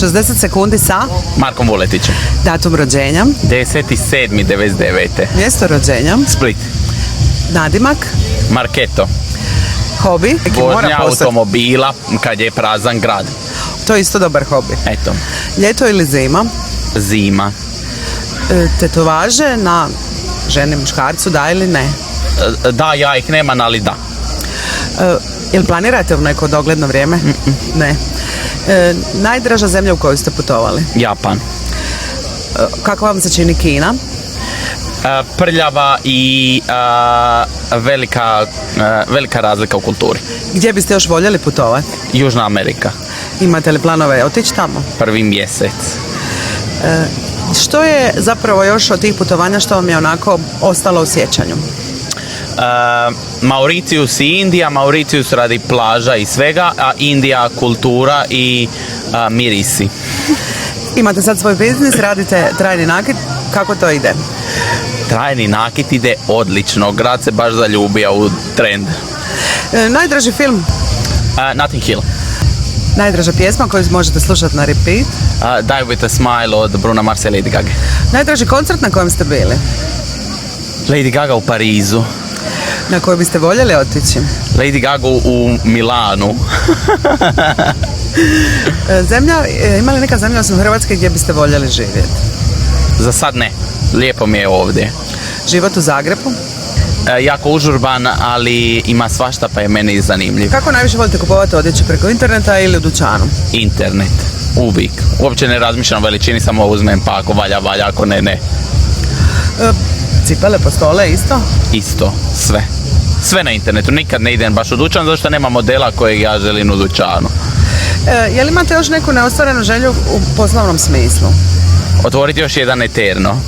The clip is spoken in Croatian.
60 sekundi sa Markom Vuletićem. datum rođenja, 10.7.99. mjesto rođenja, Split. nadimak, Marketo. hobi, neki mora Vožnja postati. automobila kad je prazan grad. To je isto dobar hobi. Eto. Ljeto ili zima, Zima. tetovaže na ženi, muškarcu, da ili ne? Da, ja ih nemam, ali da. Jel planirate u neko dogledno vrijeme? Ne. Najdraža zemlja u kojoj ste putovali? Japan. Kako vam se čini Kina? Prljava i velika razlika u kulturi. Gdje biste još voljeli putovati? Južna Amerika. Imate li planove otići tamo? Prvi mjesec. Što je zapravo još od tih putovanja što vam je onako ostalo u sjećanju? Mauritius i Indija. Mauritius radi plaža i svega, a Indija kultura i mirisi. Imate sad svoj biznis, radite trajni nakit, kako to ide? Trajni nakit ide odlično. Grad se baš zaljubio u trend. Najdraži film? Notting Hill. Najdraža pjesma koju možete slušati na repeat? Die with a Smile od Bruna Marsa i Lady Gaga. Najdraži koncert na kojem ste bili? Lady Gaga u Parizu. Na koji biste voljeli otići? Lady Gaga u Milanu. Ima li neka zemlja osim Hrvatske gdje biste voljeli živjeti? Za sad ne. Lijepo mi je ovdje. Život u Zagrebu? Jako užurban, ali ima svašta pa je meni zanimljiv. Kako najviše volite kupovati odjeću, preko interneta ili u dućanu? Internet. Uvijek. Uopće ne razmišljam o veličini, samo uzmem pa ako valja, ako ne. Cipele, postole isto? Isto. Sve. Sve na internetu. Nikad ne idem baš u dućan, zato što nema modela kojeg ja želim u dućanu. Jel imate još neku neostvarenu želju u poslovnom smislu? Otvoriti još jedan Eterno.